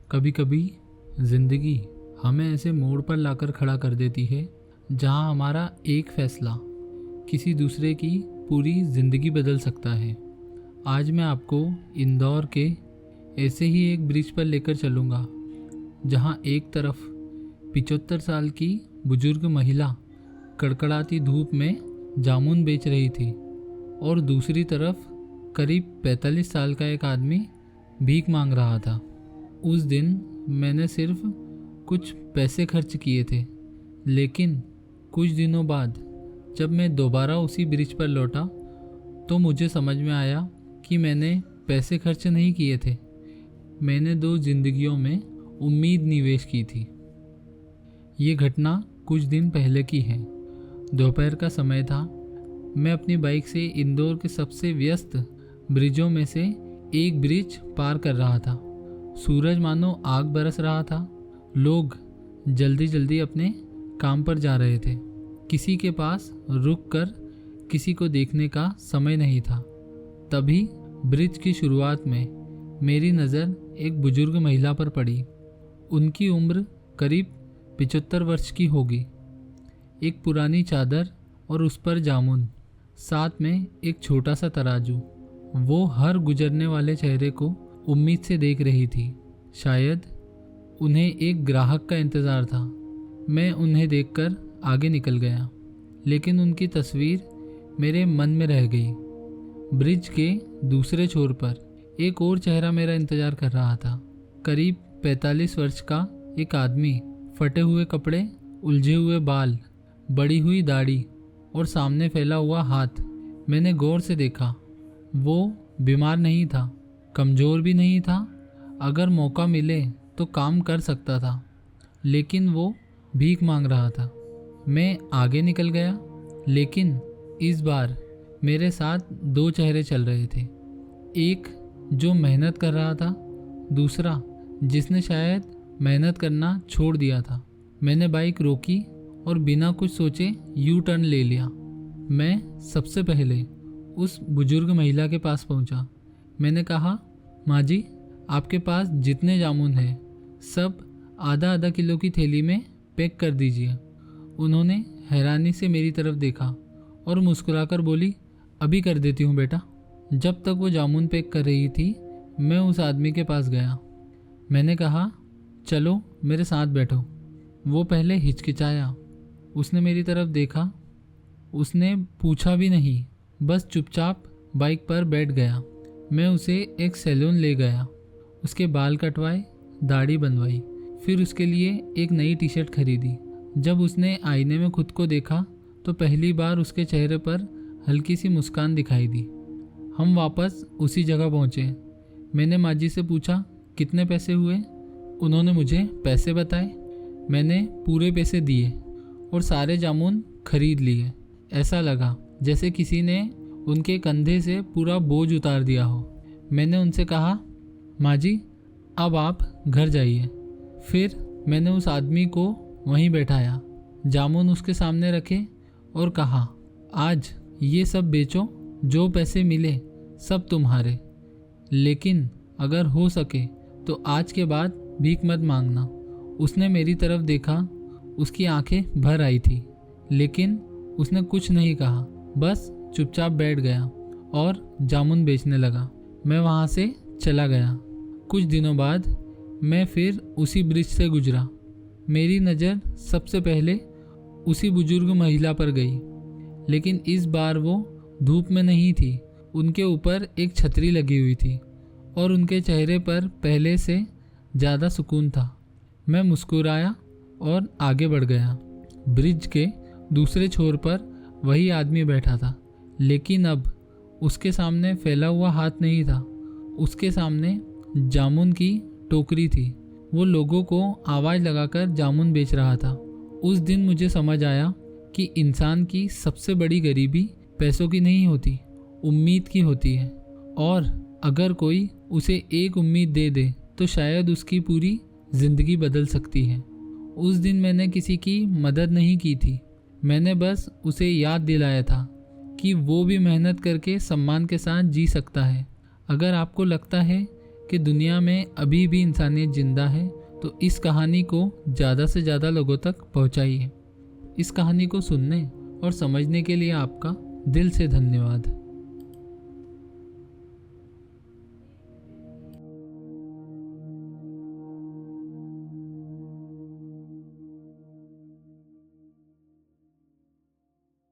कभी कभी ज़िंदगी हमें ऐसे मोड़ पर लाकर खड़ा कर देती है जहां हमारा एक फैसला किसी दूसरे की पूरी ज़िंदगी बदल सकता है। आज मैं आपको इंदौर के ऐसे ही एक ब्रिज पर लेकर चलूँगा जहां एक तरफ 75 साल की बुजुर्ग महिला कड़कड़ाती धूप में जामुन बेच रही थी और दूसरी तरफ करीब 45 साल का एक आदमी भीख मांग रहा था। उस दिन मैंने सिर्फ कुछ पैसे खर्च किए थे, लेकिन कुछ दिनों बाद जब मैं दोबारा उसी ब्रिज पर लौटा तो मुझे समझ में आया कि मैंने पैसे खर्च नहीं किए थे, मैंने 2 जिंदगियों में उम्मीद निवेश की थी। ये घटना कुछ दिन पहले की है। दोपहर का समय था। मैं अपनी बाइक से इंदौर के सबसे व्यस्त ब्रिजों में से एक ब्रिज पार कर रहा था। सूरज मानो आग बरस रहा था। लोग जल्दी जल्दी अपने काम पर जा रहे थे। किसी के पास रुककर किसी को देखने का समय नहीं था। तभी ब्रिज की शुरुआत में मेरी नज़र एक बुजुर्ग महिला पर पड़ी। उनकी उम्र करीब 75 वर्ष की होगी। एक पुरानी चादर और उस पर जामुन, साथ में एक छोटा सा तराजू। वो हर गुजरने वाले चेहरे को उम्मीद से देख रही थी। शायद उन्हें एक ग्राहक का इंतज़ार था। मैं उन्हें देखकर आगे निकल गया, लेकिन उनकी तस्वीर मेरे मन में रह गई। ब्रिज के दूसरे छोर पर एक और चेहरा मेरा इंतज़ार कर रहा था। करीब 45 वर्ष का एक आदमी, फटे हुए कपड़े, उलझे हुए बाल, बड़ी हुई दाढ़ी और सामने फैला हुआ हाथ। मैंने गौर से देखा। वो बीमार नहीं था, कमज़ोर भी नहीं था। अगर मौका मिले तो काम कर सकता था, लेकिन वो भीख मांग रहा था। मैं आगे निकल गया, लेकिन इस बार मेरे साथ 2 चेहरे चल रहे थे। एक जो मेहनत कर रहा था, दूसरा जिसने शायद मेहनत करना छोड़ दिया था। मैंने बाइक रोकी और बिना कुछ सोचे यू टर्न ले लिया। मैं सबसे पहले उस बुजुर्ग महिला के पास पहुंचा। मैंने कहा, माँ जी, आपके पास जितने जामुन हैं सब आधा आधा किलो की थैली में पैक कर दीजिए। उन्होंने हैरानी से मेरी तरफ देखा और मुस्कुराकर बोली, अभी कर देती हूँ बेटा। जब तक वो जामुन पैक कर रही थी, मैं उस आदमी के पास गया। मैंने कहा, चलो मेरे साथ बैठो। वो पहले हिचकिचाया। उसने मेरी तरफ देखा। उसने पूछा भी नहीं, बस चुपचाप बाइक पर बैठ गया। मैं उसे एक सैलून ले गया, उसके बाल कटवाए, दाढ़ी बनवाई, फिर उसके लिए एक नई टी शर्ट खरीदी। जब उसने आईने में खुद को देखा तो पहली बार उसके चेहरे पर हल्की सी मुस्कान दिखाई दी। हम वापस उसी जगह पहुँचे। मैंने माँ जी से पूछा, कितने पैसे हुए? उन्होंने मुझे पैसे बताए। मैंने पूरे पैसे दिए और सारे जामुन खरीद लिए। ऐसा लगा जैसे किसी ने उनके कंधे से पूरा बोझ उतार दिया हो। मैंने उनसे कहा, माँ जी, अब आप घर जाइए। फिर मैंने उस आदमी को वहीं बैठाया, जामुन उसके सामने रखे और कहा, आज ये सब बेचो, जो पैसे मिले सब तुम्हारे, लेकिन अगर हो सके तो आज के बाद भीख मत मांगना। उसने मेरी तरफ देखा। उसकी आंखें भर आई थी, लेकिन उसने कुछ नहीं कहा, बस चुपचाप बैठ गया और जामुन बेचने लगा। मैं वहाँ से चला गया। कुछ दिनों बाद मैं फिर उसी ब्रिज से गुजरा। मेरी नज़र सबसे पहले उसी बुजुर्ग महिला पर गई, लेकिन इस बार वो धूप में नहीं थी। उनके ऊपर एक छतरी लगी हुई थी और उनके चेहरे पर पहले से ज़्यादा सुकून था। मैं मुस्कुराया और आगे बढ़ गया। ब्रिज के दूसरे छोर पर वही आदमी बैठा था, लेकिन अब उसके सामने फैला हुआ हाथ नहीं था। उसके सामने जामुन की टोकरी थी। वो लोगों को आवाज़ लगाकर जामुन बेच रहा था। उस दिन मुझे समझ आया कि इंसान की सबसे बड़ी गरीबी पैसों की नहीं होती, उम्मीद की होती है। और अगर कोई उसे एक उम्मीद दे दे तो शायद उसकी पूरी ज़िंदगी बदल सकती है। उस दिन मैंने किसी की मदद नहीं की थी, मैंने बस उसे याद दिलाया था कि वो भी मेहनत करके सम्मान के साथ जी सकता है। अगर आपको लगता है कि दुनिया में अभी भी इंसानियत जिंदा है, तो इस कहानी को ज़्यादा से ज़्यादा लोगों तक पहुंचाइए। इस कहानी को सुनने और समझने के लिए आपका दिल से धन्यवाद।